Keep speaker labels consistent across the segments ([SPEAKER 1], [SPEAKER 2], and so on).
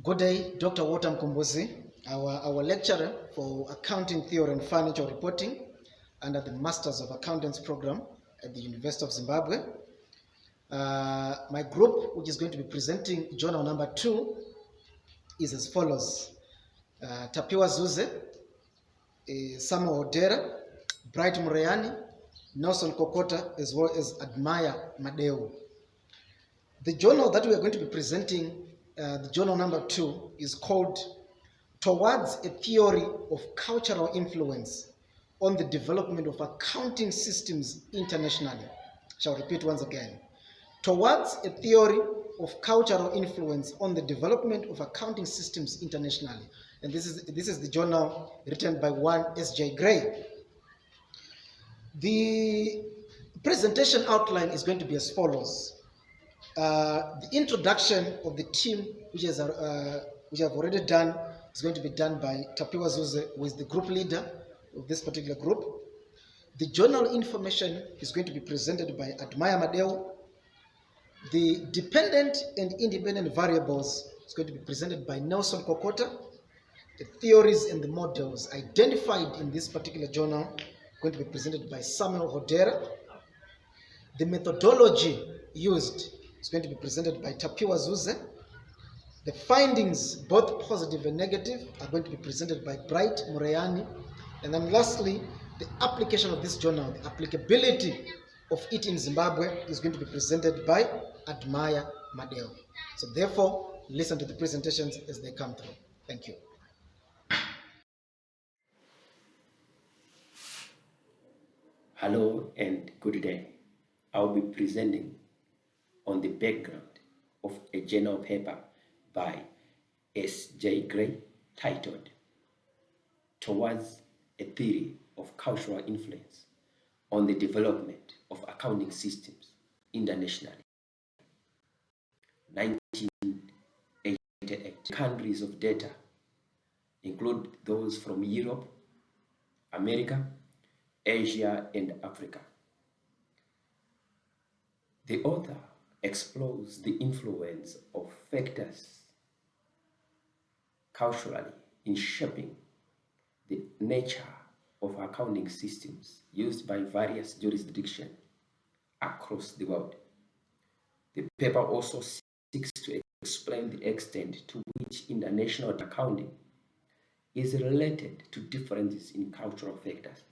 [SPEAKER 1] Good day, Dr. Mkumbuzi, our lecturer for Accounting Theory and Financial Reporting under the Masters of Accountants program at the University of Zimbabwe. My group, which is going to be presenting journal number 2, is as follows. Tapiwa Zuze, Hodhera, Bright Mureyani, Nelson Kokota, as well as Madewu. The journal that we are going to be presenting, the journal number 2, is called Towards a Theory of Cultural Influence on the Development of Accounting Systems Internationally. Shall repeat once again. Towards a Theory of Cultural Influence on the Development of Accounting Systems Internationally. And this is the journal written by one S.J. Gray. The presentation outline is going to be as follows. The introduction of the team, which I've already done, is going to be done by Tapiwa Zuze, who is the group leader of this particular group. The journal information is going to be presented by Madewu. The dependent and independent variables is going to be presented by Nelson Kokota. The theories and the models identified in this particular journal are going to be presented by Hodhera. The methodology used is going to be presented by Tapiwa Zuze. The findings, both positive and negative, are going to be presented by Bright Mureyani. And then lastly, the application of this journal, the applicability of it in Zimbabwe, is going to be presented by Madewu. So therefore, listen to the presentations as they come through. Thank you.
[SPEAKER 2] Hello and good day. I'll be presenting on the background of a journal paper by S.J. Gray titled Towards a Theory of Cultural Influence on the Development of Accounting Systems Internationally. 1988. Countries of data include those from Europe, America, Asia, and Africa. The author explores the influence of factors culturally in shaping the nature of accounting systems used by various jurisdictions across the world. The paper also seeks to explain the extent to which international accounting is related to differences in cultural factors.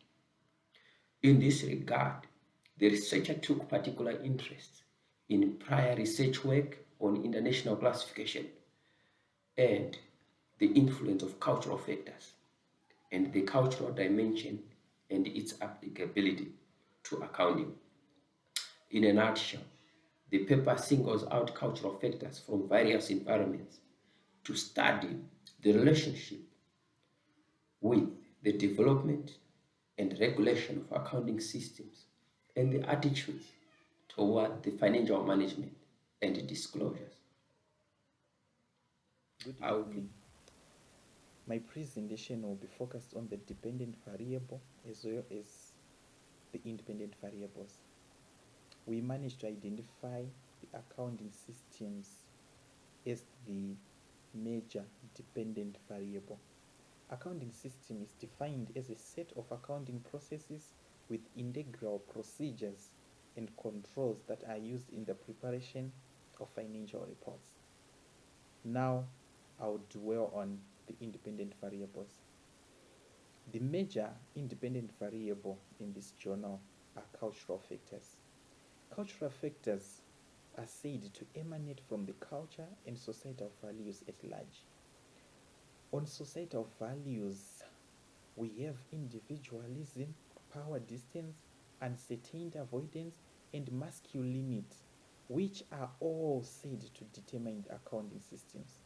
[SPEAKER 2] In this regard, the researcher took particular interest in prior research work on international classification and the influence of cultural factors and the cultural dimension and its applicability to accounting. In a nutshell, the paper singles out cultural factors from various environments to study the relationship with the development and regulation of accounting systems and the attitudes toward the financial management and disclosures.
[SPEAKER 3] Good evening. My presentation will be focused on the dependent variable as well as the independent variables. We managed to identify the accounting systems as the major dependent variable. Accounting system is defined as a set of accounting processes with integral procedures and controls that are used in the preparation of financial reports. Now, I'll dwell on the independent variables. The major independent variable in this journal are cultural factors. Cultural factors are said to emanate from the culture and societal values at large. On societal values, we have individualism, power distance, uncertainty avoidance, and masculinity, which are all said to determine the accounting systems.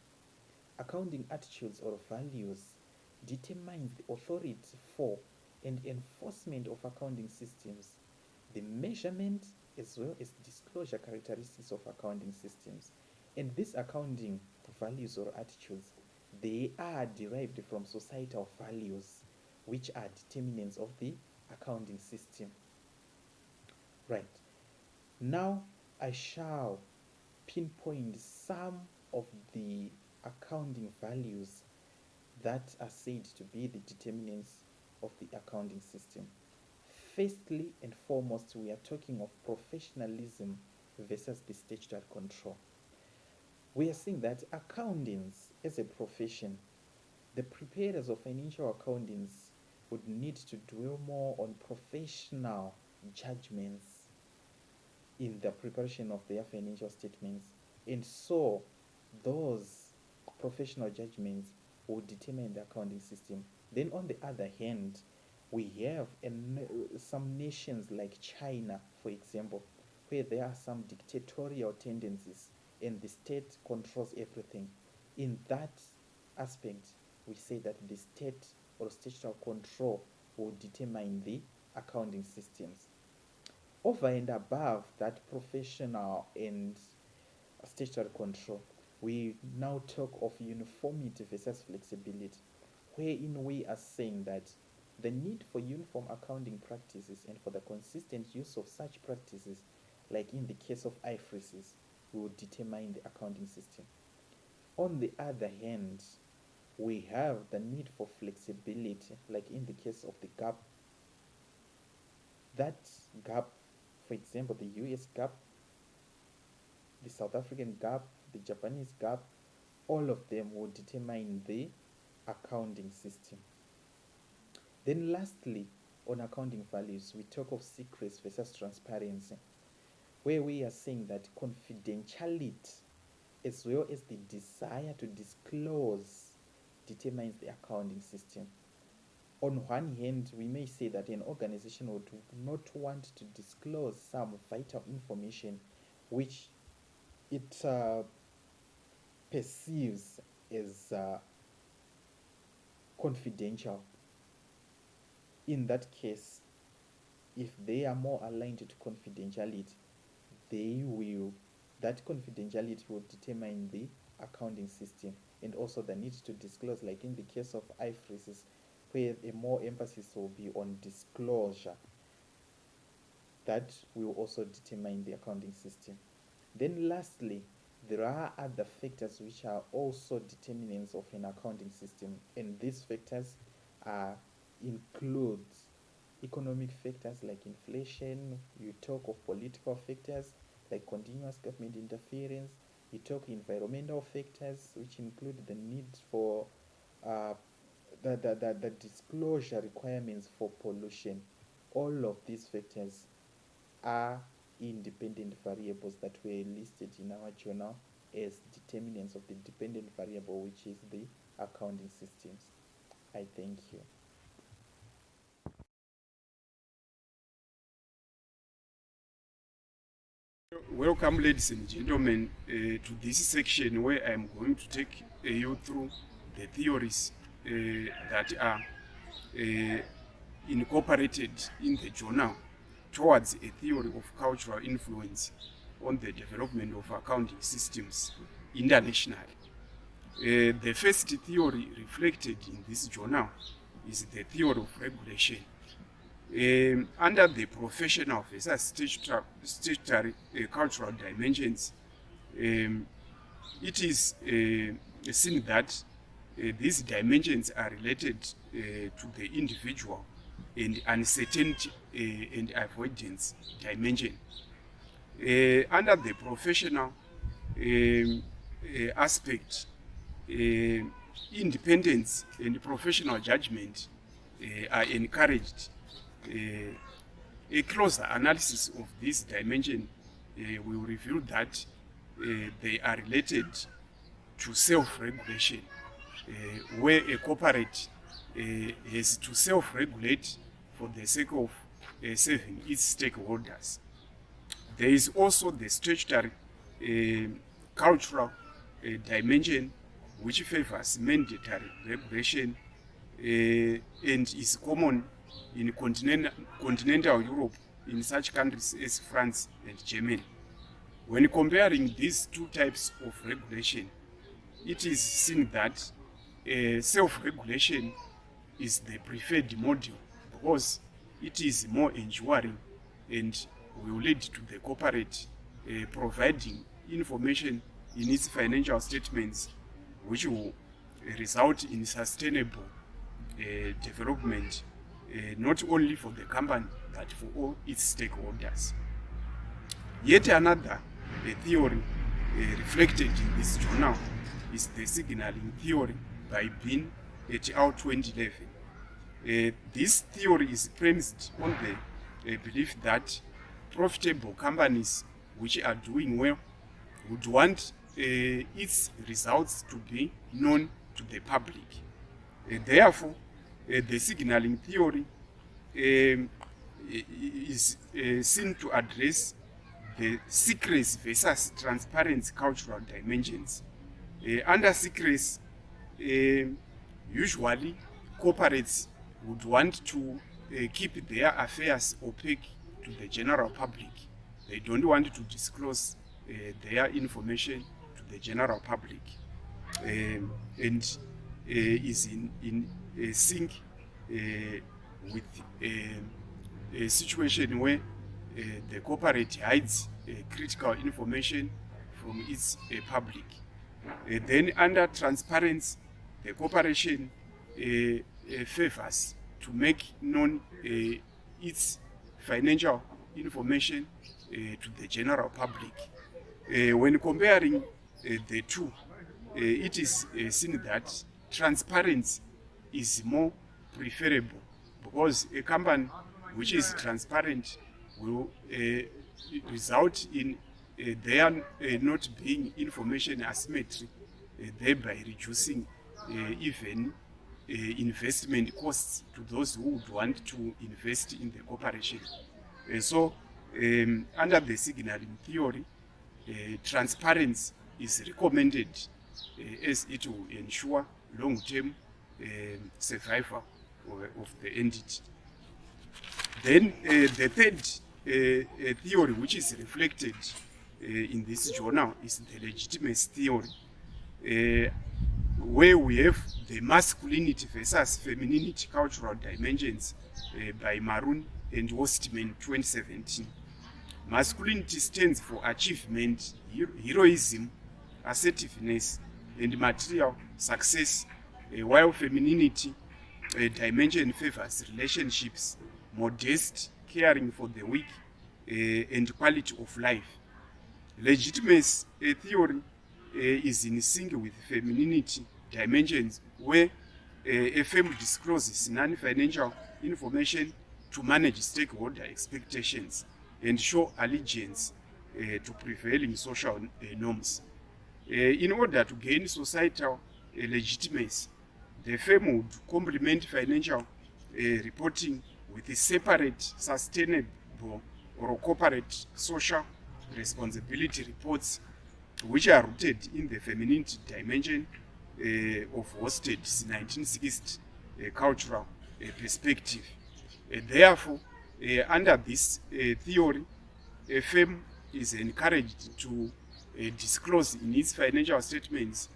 [SPEAKER 3] Accounting attitudes or values determines the authority for and enforcement of accounting systems, the measurement as well as disclosure characteristics of accounting systems. And these accounting values or attitudes, they are derived from societal values, which are determinants of the accounting system. Right. Now, I shall pinpoint some of the accounting values that are said to be the determinants of the accounting system. Firstly and foremost, we are talking of professionalism versus the statutory control. We are seeing that accountants as a profession, the preparers of financial accountants would need to dwell more on professional judgments in the preparation of their financial statements, and so those professional judgments will determine the accounting system. Then on the other hand, we have some nations like China, for example, where there are some dictatorial tendencies and the state controls everything. In that aspect, we say that the state or statutory control will determine the accounting systems. Over and above that professional and statutory control, we now talk of uniformity versus flexibility, wherein we are saying that the need for uniform accounting practices and for the consistent use of such practices, like in the case of IFRSs, will determine the accounting system. On the other hand, we have the need for flexibility, like in the case of the GAAP. That GAAP, for example, the US GAAP, the South African GAAP, the Japanese GAAP, all of them will determine the accounting system. Then lastly, on accounting values, we talk of secrecy versus transparency, where we are saying that confidentiality as well as the desire to disclose determines the accounting system. On one hand, we may say that an organization would not want to disclose some vital information which it perceives as confidential. In that case, if they are more aligned to confidentiality, that confidentiality will determine the accounting system, and also the need to disclose, like in the case of IFRSs, where a more emphasis will be on disclosure. That will also determine the accounting system. Then lastly, there are other factors which are also determinants of an accounting system, and these factors include economic factors like inflation. You talk of political factors like continuous government interference. You talk environmental factors, which include the need for the disclosure requirements for pollution. All of these factors are independent variables that were listed in our journal as determinants of the dependent variable, which is the accounting systems. I thank you.
[SPEAKER 4] Welcome, ladies and gentlemen, to this section where I'm going to take you through the theories that are incorporated in the journal towards a theory of cultural influence on the development of accounting systems internationally. The first theory reflected in this journal is the theory of regulation. Under the professional versus statutory cultural dimensions, it is seen that these dimensions are related to the individual and uncertainty and avoidance dimension. Under the professional aspect, independence and professional judgment are encouraged. A closer analysis of this dimension will reveal that they are related to self-regulation, where a corporate has to self-regulate for the sake of serving its stakeholders. There is also the statutory cultural dimension, which favors mandatory regulation and is common in continental Europe, in such countries as France and Germany. When comparing these two types of regulation, it is seen that self-regulation is the preferred model because it is more enduring and will lead to the corporate providing information in its financial statements which will result in sustainable development, not only for the company but for all its stakeholders. Yet another theory reflected in this journal is the signaling theory by Bean et al. 2011. This theory is premised on the belief that profitable companies which are doing well would want its results to be known to the public. Therefore, the signaling theory is seen to address the secrecy versus transparency cultural dimensions. Under secrecy, usually corporates would want to keep their affairs opaque to the general public. They don't want to disclose their information to the general public, and is in sync with a situation where the corporate hides critical information from its public. Then under transparency, the corporation favors to make known its financial information to the general public. When comparing the two, it is seen that transparency is more preferable, because a company which is transparent will result in there not being information asymmetry, thereby reducing even investment costs to those who would want to invest in the corporation. So under the signaling theory, transparency is recommended as it will ensure long-term survival of the entity. Then the third theory which is reflected in this journal is the legitimacy theory, where we have the masculinity versus femininity cultural dimensions by Maroon and Wostman 2017. Masculinity stands for achievement, heroism, assertiveness, and material success, while femininity dimension favors relationships, modest, caring for the weak, and quality of life. Legitimacy theory is in sync with femininity dimensions, where a firm discloses non-financial information to manage stakeholder expectations and show allegiance to prevailing social norms. In order to gain societal legitimacy, the firm would complement financial reporting with a separate, sustainable, or corporate social responsibility reports, which are rooted in the femininity dimension of Hosted's 1960s cultural perspective. Therefore, under this theory, a firm is encouraged to disclose in its financial statements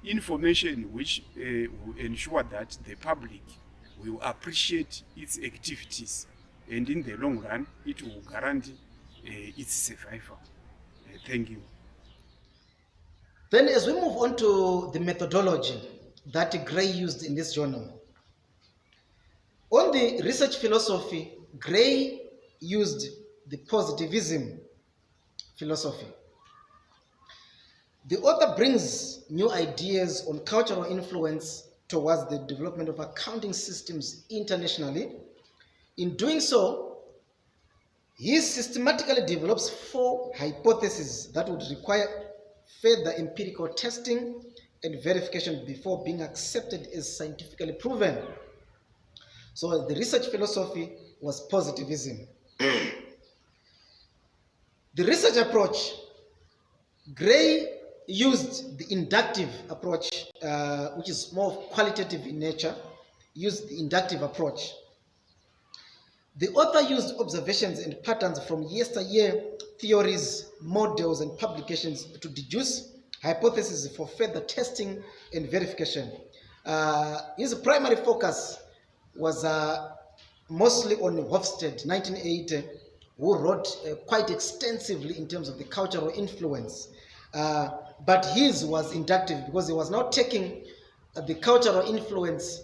[SPEAKER 4] information which will ensure that the public will appreciate its activities, and in the long run, it will guarantee its survival. Thank you.
[SPEAKER 1] Then as we move on to the methodology that Gray used in this journal, on the research philosophy, Gray used the positivism philosophy. The author brings new ideas on cultural influence towards the development of accounting systems internationally. In doing so, he systematically develops 4 hypotheses that would require further empirical testing and verification before being accepted as scientifically proven. So the research philosophy was positivism. The research approach, Gray used the inductive approach, which is more qualitative in nature, used the inductive approach. The author used observations and patterns from yesteryear theories, models, and publications to deduce hypotheses for further testing and verification. His primary focus was mostly on Hofstede, 1980, who wrote quite extensively in terms of the cultural influence. But his was inductive because he was now taking the cultural influence,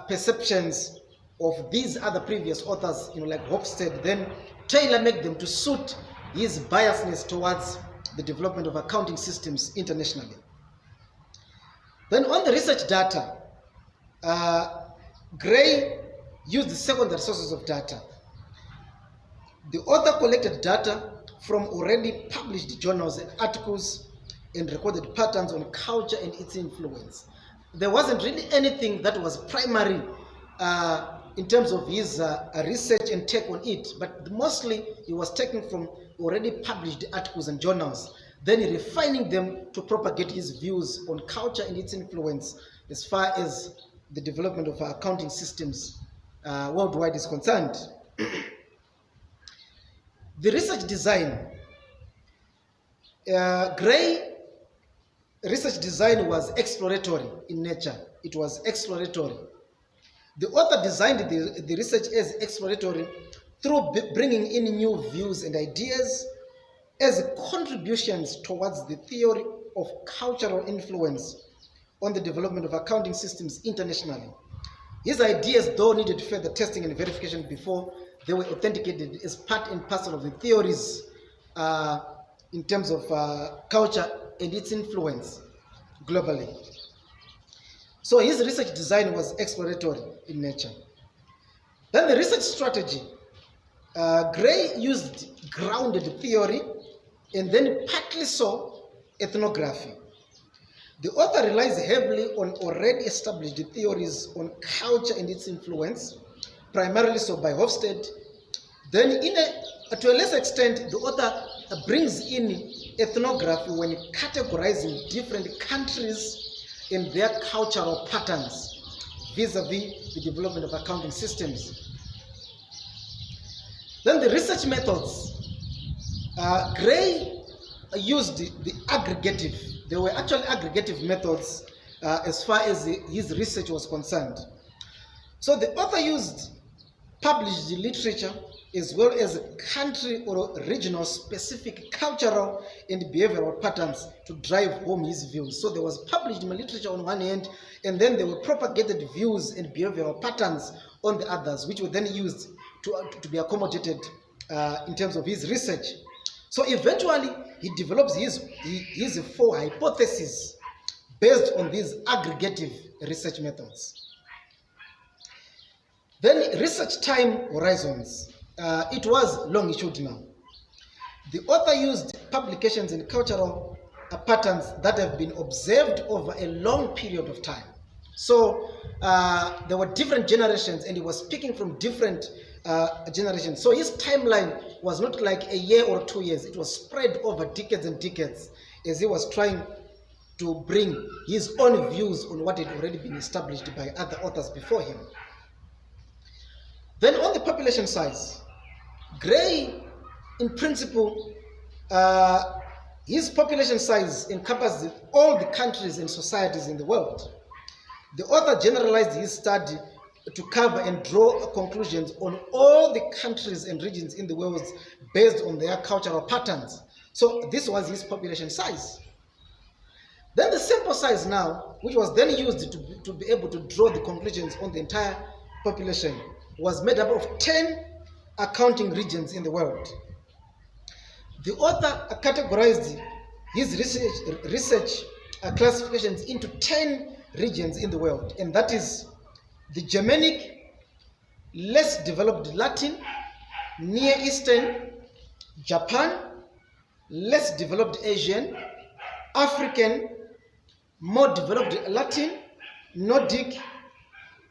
[SPEAKER 1] perceptions of these other previous authors, like Hofstede, then tailor-make them to suit his biasness towards the development of accounting systems internationally. Then on the research data, Gray used the secondary sources of data. The author collected data from already published journals and articles and recorded patterns on culture and its influence. There wasn't really anything that was primary in terms of his research and take on it, but mostly he was taking from already published articles and journals, then refining them to propagate his views on culture and its influence as far as the development of our accounting systems worldwide is concerned. The research design, Gray research design was exploratory in nature. It was exploratory. The author designed the research as exploratory through bringing in new views and ideas as contributions towards the theory of cultural influence on the development of accounting systems internationally. His ideas, though, needed further testing and verification before they were authenticated as part and parcel of the theories in terms of culture and its influence globally. So his research design was exploratory in nature. Then the research strategy. Gray used grounded theory and then partly so ethnography. The author relies heavily on already established theories on culture and its influence, primarily so by Hofstede. Then to a lesser extent, the author brings in ethnography when categorizing different countries and their cultural patterns vis-a-vis the development of accounting systems. Then the research methods. Gray used the aggregative. There were actually aggregative methods as far as his research was concerned. So the author used published literature as well as country or regional specific cultural and behavioral patterns to drive home his views. So there was published literature on one hand, and then there were propagated views and behavioral patterns on the others, which were then used to be accommodated in terms of his research. So eventually, he develops his 4 hypotheses based on these aggregative research methods. Then research time horizons. It was longitudinal. The author used publications and cultural patterns that have been observed over a long period of time. So there were different generations, and he was speaking from different generations. So his timeline was not like a year or 2 years. It was spread over decades and decades as he was trying to bring his own views on what had already been established by other authors before him. Then on the population size, Gray, in principle, his population size encompasses all the countries and societies in the world. The author generalized his study to cover and draw conclusions on all the countries and regions in the world based on their cultural patterns. So this was his population size. Then the sample size now, which was then used to be able to draw the conclusions on the entire population, was made up of 10 accounting regions in the world. The author categorized his research classifications into 10 regions in the world, and that is the Germanic, less developed Latin, Near Eastern, Japan, less developed Asian, African, more developed Latin, Nordic,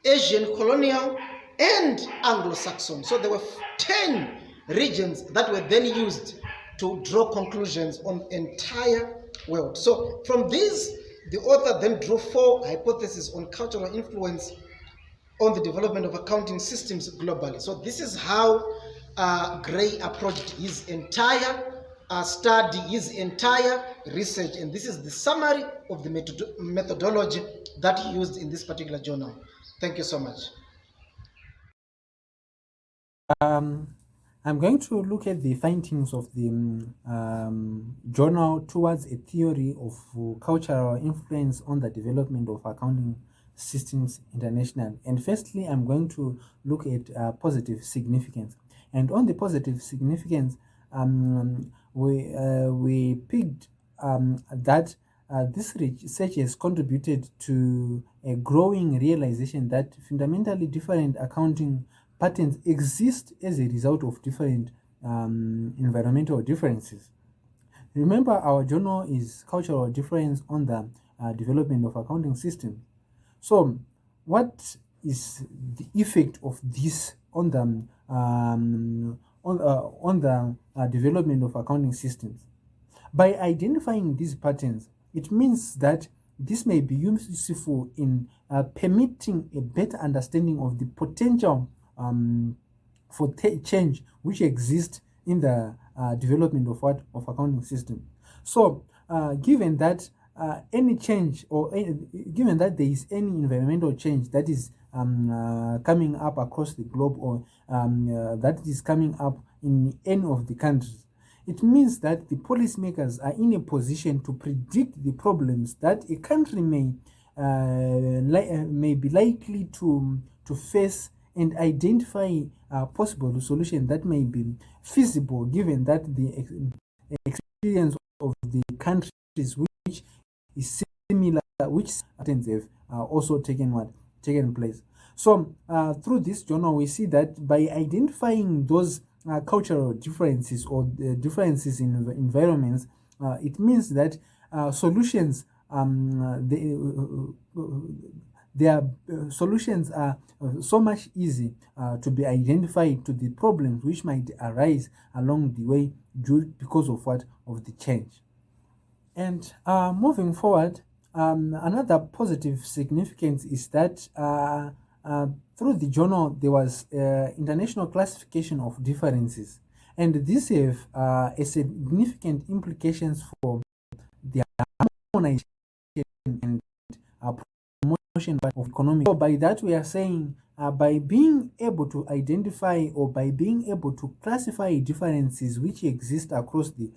[SPEAKER 1] Asian colonial, and Anglo-Saxon. So there were 10 regions that were then used to draw conclusions on the entire world. So from these, the author then drew 4 hypotheses on cultural influence on the development of accounting systems globally. So this is how Gray approached his entire study, his entire research, and this is the summary of the methodology that he used in this particular journal. Thank you so much.
[SPEAKER 5] I'm going to look at the findings of the journal towards a theory of cultural influence on the development of accounting systems internationally. And firstly, I'm going to look at positive significance. And on the positive significance, we picked that this research has contributed to a growing realization that fundamentally different accounting patterns exist as a result of different environmental differences. Remember, our journal is cultural difference on the development of accounting systems. So, what is the effect of this on the development of accounting systems? By identifying these patterns, it means that this may be useful in permitting a better understanding of the potential for change which exists in the development of accounting system. So, given that any change or given that there is any environmental change that is coming up across the globe or that is coming up in any of the countries, it means that the policymakers are in a position to predict the problems that a country may be likely to face and identify possible solutions that may be feasible given that the experience of the countries which is similar, which patterns have also taken place. So through this journal, we see that by identifying those cultural differences or differences in environments, it means that solutions their solutions are so much easy to be identified to the problems which might arise along the way because of the change. And moving forward, another positive significance is that through the journal there was international classification of differences, and this have a significant implications for the harmonization and promotion of economic. So by that we are saying by being able to identify or by being able to classify differences which exist across the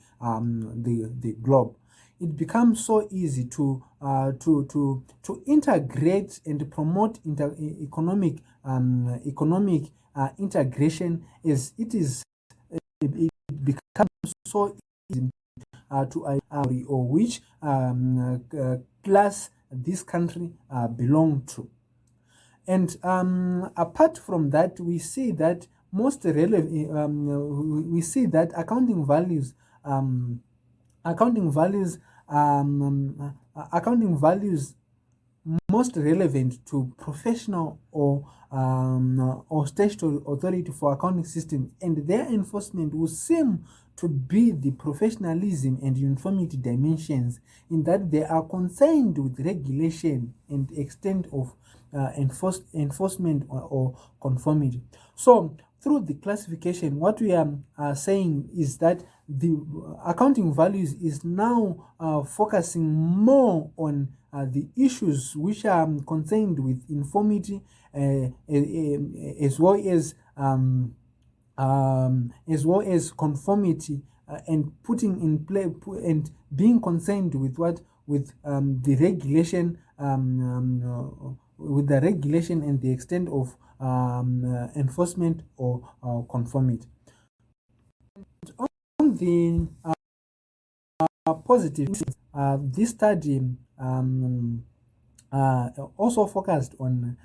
[SPEAKER 5] globe, it becomes so easy to integrate and promote economic integration, as it becomes so easy to or which class this country belong to. And apart from that, we see that most relevant. We see that accounting values most relevant to professional or statutory authority for accounting systems, and their enforcement will seem to be the professionalism and uniformity dimensions, in that they are concerned with regulation and extent of enforcement or conformity. So through the classification, what we are saying is that the accounting values is now focusing more on the issues which are concerned with informity, as well as conformity, and putting in play and being concerned with the regulation, with the regulation and the extent of enforcement or conformity. On the positive, this study also focused on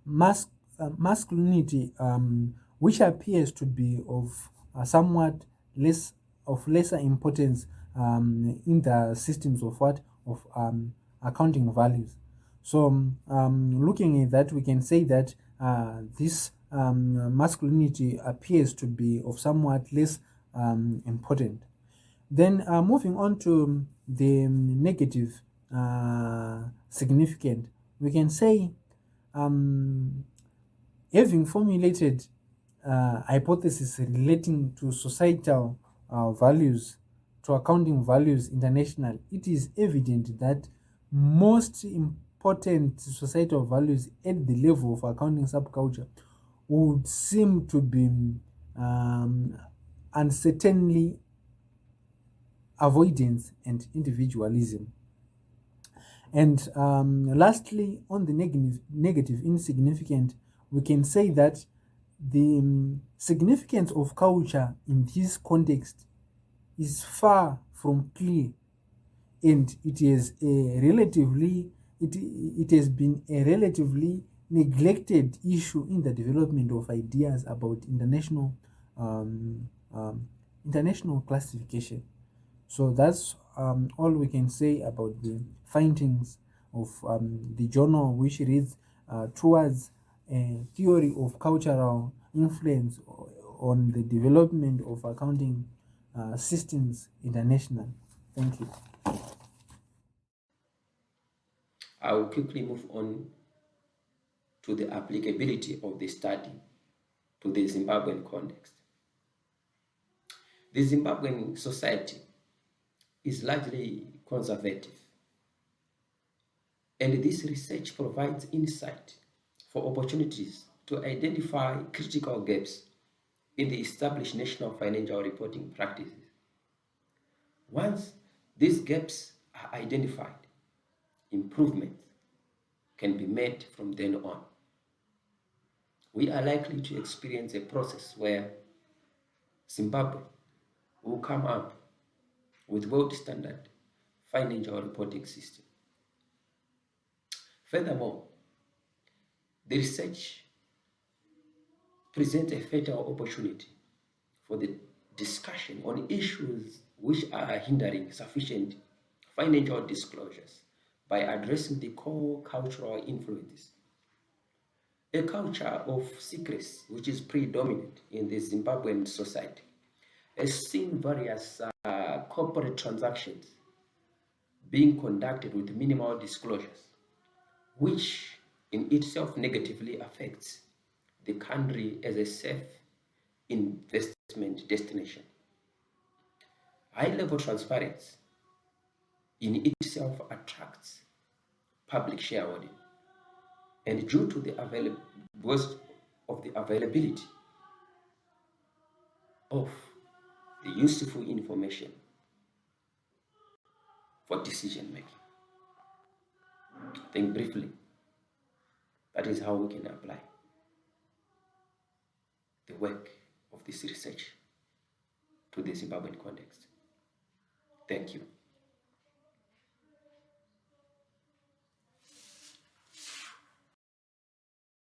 [SPEAKER 5] masculinity, which appears to be of somewhat lesser importance in the systems of accounting values. So looking at that, we can say that this masculinity appears to be of somewhat less important. Then moving on to the negative significant, we can say having formulated hypothesis relating to societal values, to accounting values international, it is evident that most important societal values at the level of accounting subculture would seem to be and certainly avoidance and individualism. And lastly, on the negative insignificant, we can say that the significance of culture in this context is far from clear, and it has been a relatively neglected issue in the development of ideas about um, um, international classification. So that's all we can say about the findings of the journal, which reads towards a theory of cultural influence on the development of accounting systems internationally. Thank you.
[SPEAKER 2] I will quickly move on to the applicability of the study to the Zimbabwean context. The Zimbabwean society is largely conservative, and this research provides insight for opportunities to identify critical gaps in the established national financial reporting practices. Once these gaps are identified, improvements can be made from then on. We are likely to experience a process where Zimbabwe will come up with world standard financial reporting system. Furthermore, the research presents a fatal opportunity for the discussion on issues which are hindering sufficient financial disclosures by addressing the core cultural influences. A culture of secrecy, which is predominant in the Zimbabwean society, has seen various corporate transactions being conducted with minimal disclosures, which in itself negatively affects the country as a safe investment destination. High-level transparency in itself attracts public shareholding, and due to the availability of the useful information for decision making. Think briefly, that is how we can apply the work of this research to the Zimbabwean context. Thank you.